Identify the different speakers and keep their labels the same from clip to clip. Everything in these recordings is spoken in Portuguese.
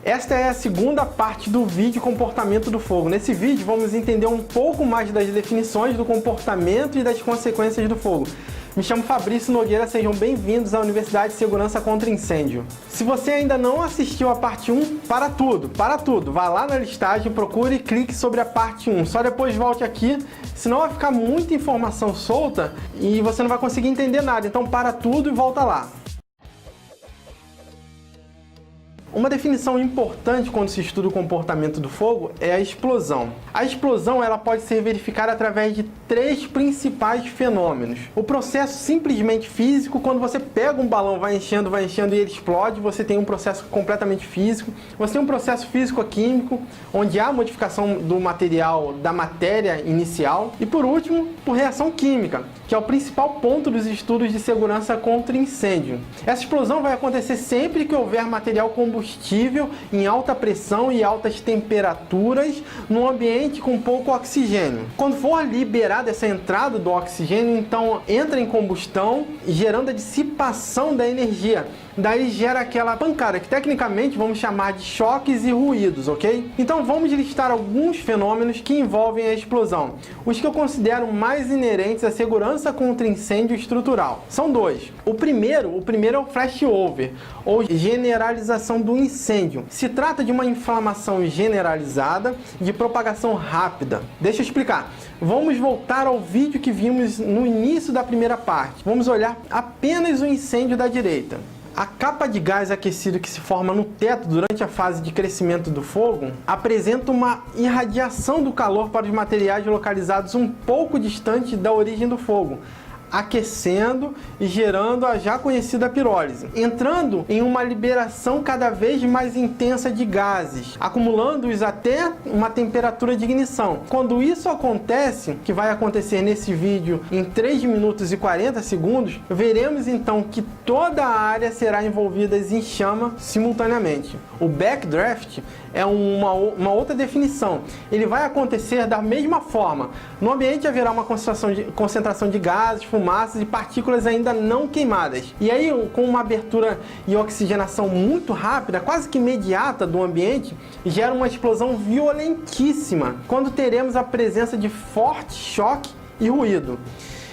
Speaker 1: Esta é a segunda parte do vídeo Comportamento do Fogo. Nesse vídeo vamos entender um pouco mais das definições do comportamento e das consequências do fogo. Me chamo Fabrício Nogueira, sejam bem-vindos à Universidade de Segurança contra Incêndio. Se você ainda não assistiu a parte 1, para tudo. Vá lá na listagem, procure e clique sobre a parte 1. Só depois volte aqui, senão vai ficar muita informação solta e você não vai conseguir entender nada. Então para tudo e volta lá. Uma definição importante quando se estuda o comportamento do fogo é a explosão. A explosão ela pode ser verificada através de três principais fenômenos. O processo simplesmente físico, quando você pega um balão, vai enchendo e ele explode, você tem um processo completamente físico. Você tem um processo físico-químico, onde há modificação do material, da matéria inicial. E por último, por reação química, que é o principal ponto dos estudos de segurança contra incêndio. Essa explosão vai acontecer sempre que houver material combustível em alta pressão e altas temperaturas num ambiente com pouco oxigênio. Quando for liberada essa entrada do oxigênio, então entra em combustão, gerando a dissipação da energia. Daí gera aquela pancada, que tecnicamente vamos chamar de choques e ruídos, ok? Então vamos listar alguns fenômenos que envolvem a explosão. Os que eu considero mais inerentes à segurança contra incêndio estrutural. São dois. O primeiro é o flashover, ou generalização do incêndio. Se trata de uma inflamação generalizada de propagação rápida. Deixa eu explicar. Vamos voltar ao vídeo que vimos no início da primeira parte. Vamos olhar apenas o incêndio da direita. A capa de gás aquecido que se forma no teto durante a fase de crescimento do fogo apresenta uma irradiação do calor para os materiais localizados um pouco distante da origem do fogo, aquecendo e gerando a já conhecida pirólise, entrando em uma liberação cada vez mais intensa de gases, acumulando-os até uma temperatura de ignição. Quando isso acontece, que vai acontecer nesse vídeo em 3 minutos e 40 segundos, veremos então que toda a área será envolvida em chama simultaneamente. O backdraft é uma outra definição. Ele vai acontecer da mesma forma. No ambiente haverá uma concentração de gases, fumaças e partículas ainda não queimadas. E aí, com uma abertura e oxigenação muito rápida, quase que imediata do ambiente, gera uma explosão violentíssima, quando teremos a presença de forte choque e ruído.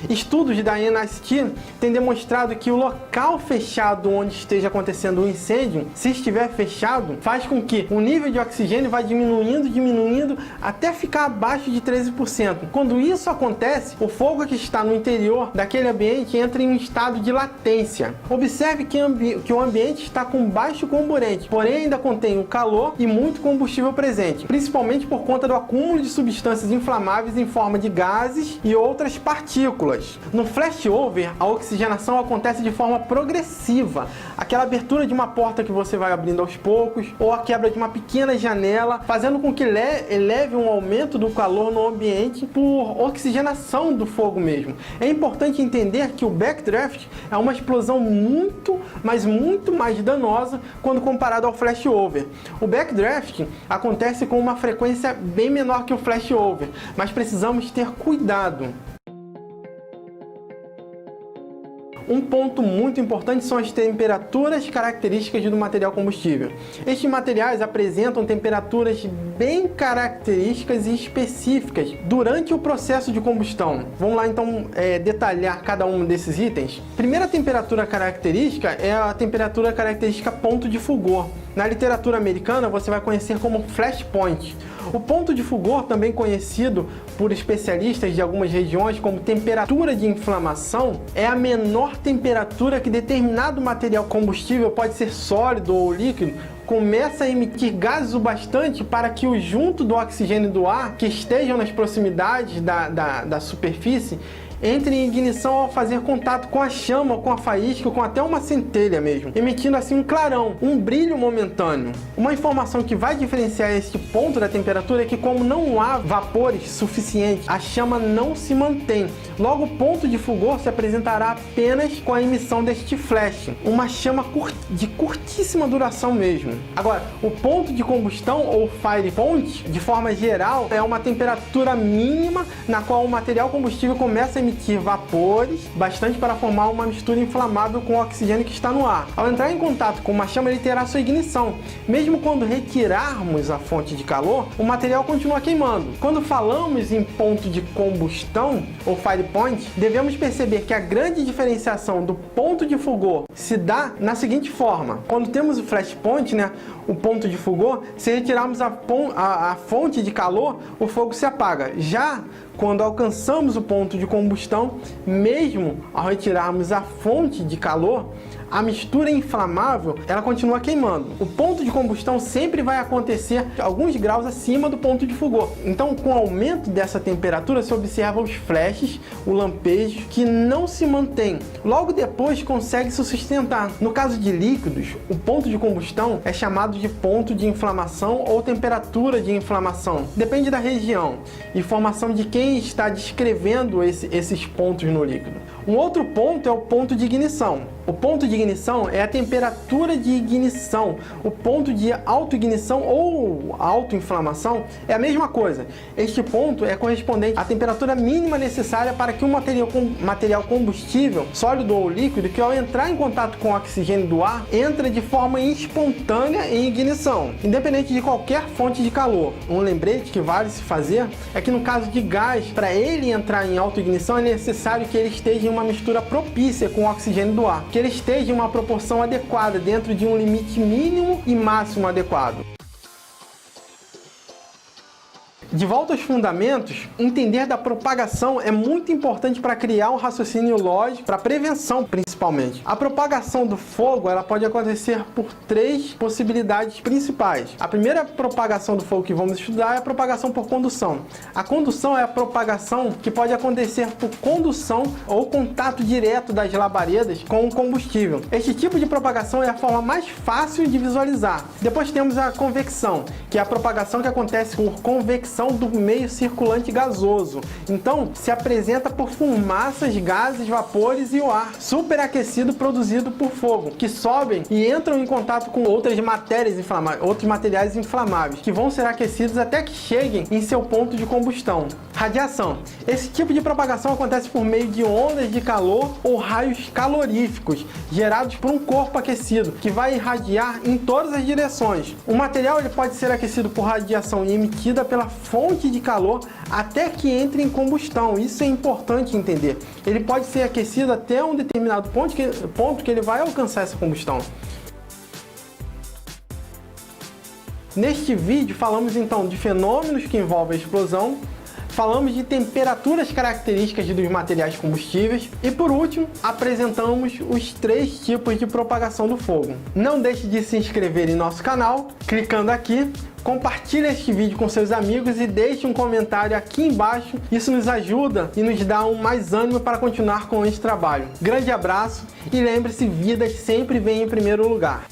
Speaker 1: Estudos da NIST têm demonstrado que o local fechado onde esteja acontecendo o incêndio, se estiver fechado, faz com que o nível de oxigênio vá diminuindo até ficar abaixo de 13%. Quando isso acontece, o fogo que está no interior daquele ambiente entra em um estado de latência. Observe que o ambiente está com baixo comburente, porém ainda contém o calor e muito combustível presente, principalmente por conta do acúmulo de substâncias inflamáveis em forma de gases e outras partículas. No flashover, a oxigenação acontece de forma progressiva. Aquela abertura de uma porta que você vai abrindo aos poucos, ou a quebra de uma pequena janela, fazendo com que eleve um aumento do calor no ambiente por oxigenação do fogo mesmo. É importante entender que o backdraft é uma explosão muito mais danosa quando comparado ao flashover. O backdraft acontece com uma frequência bem menor que o flashover, mas precisamos ter cuidado. Um ponto muito importante são as temperaturas características do material combustível. Estes materiais apresentam temperaturas bem características e específicas durante o processo de combustão. Vamos lá então detalhar cada um desses itens. Primeira temperatura característica é a temperatura característica ponto de fulgor. Na literatura americana você vai conhecer como flash point. O ponto de fulgor, também conhecido por especialistas de algumas regiões como temperatura de inflamação, é a menor temperatura que determinado material combustível, pode ser sólido ou líquido, começa a emitir gases o bastante para que o junto do oxigênio e do ar que estejam nas proximidades da superfície entre em ignição ao fazer contato com a chama, com a faísca, com até uma centelha mesmo, emitindo assim um clarão, um brilho momentâneo. Uma informação que vai diferenciar este ponto da temperatura é que, como não há vapores suficientes, a chama não se mantém. Logo, o ponto de fulgor se apresentará apenas com a emissão deste flash, uma chama de curtíssima duração mesmo. Agora, o ponto de combustão ou fire point, de forma geral, é uma temperatura mínima na qual o material combustível começa a emitir vapores, bastante para formar uma mistura inflamável com o oxigênio que está no ar. Ao entrar em contato com uma chama, ele terá sua ignição. Mesmo quando retirarmos a fonte de calor, o material continua queimando. Quando falamos em ponto de combustão, ou fire point, devemos perceber que a grande diferenciação do ponto de fulgor se dá na seguinte forma. Quando temos o flash point, o ponto de fulgor, se retirarmos a fonte de calor, o fogo se apaga. Já quando alcançamos o ponto de combustão, mesmo ao retirarmos a fonte de calor, a mistura inflamável, ela continua queimando. O ponto de combustão sempre vai acontecer alguns graus acima do ponto de fulgor. Então, com o aumento dessa temperatura, se observa os flashes, o lampejo, que não se mantém. Logo depois, consegue se sustentar. No caso de líquidos, o ponto de combustão é chamado de ponto de inflamação ou temperatura de inflamação. Depende da região e formação de quem está descrevendo esses pontos no líquido. Um outro ponto é o ponto de ignição. O ponto de ignição é a temperatura de ignição. O ponto de autoignição ou autoinflamação é a mesma coisa. Este ponto é correspondente à temperatura mínima necessária para que um material combustível, sólido ou líquido, que ao entrar em contato com o oxigênio do ar, entra de forma espontânea em ignição, independente de qualquer fonte de calor. Um lembrete que vale se fazer é que no caso de gás, para ele entrar em autoignição, é necessário que ele esteja em uma mistura propícia com o oxigênio do ar, que ele esteja em uma proporção adequada, dentro de um limite mínimo e máximo adequado. De volta aos fundamentos, entender da propagação é muito importante para criar um raciocínio lógico, para prevenção principalmente. A propagação do fogo, ela pode acontecer por três possibilidades principais. A primeira propagação do fogo que vamos estudar é a propagação por condução. A condução é a propagação que pode acontecer por condução ou contato direto das labaredas com o combustível. Este tipo de propagação é a forma mais fácil de visualizar. Depois temos a convecção, que é a propagação que acontece por convecção do meio circulante gasoso. Então, se apresenta por fumaças, gases, vapores e o ar superaquecido produzido por fogo, que sobem e entram em contato com outras matérias inflamáveis, outros materiais inflamáveis, que vão ser aquecidos até que cheguem em seu ponto de combustão. Radiação. Esse tipo de propagação acontece por meio de ondas de calor ou raios caloríficos, gerados por um corpo aquecido, que vai irradiar em todas as direções. O material ele pode ser aquecido por radiação emitida pela fonte de calor até que entre em combustão. Isso é importante entender. Ele pode ser aquecido até um determinado ponto que ele vai alcançar essa combustão. Neste vídeo falamos então de fenômenos que envolvem a explosão, falamos de temperaturas características dos materiais combustíveis e, por último, apresentamos os três tipos de propagação do fogo. Não deixe de se inscrever em nosso canal, clicando aqui, compartilhe este vídeo com seus amigos e deixe um comentário aqui embaixo. Isso nos ajuda e nos dá mais ânimo para continuar com este trabalho. Grande abraço e lembre-se, vidas sempre vêm em primeiro lugar.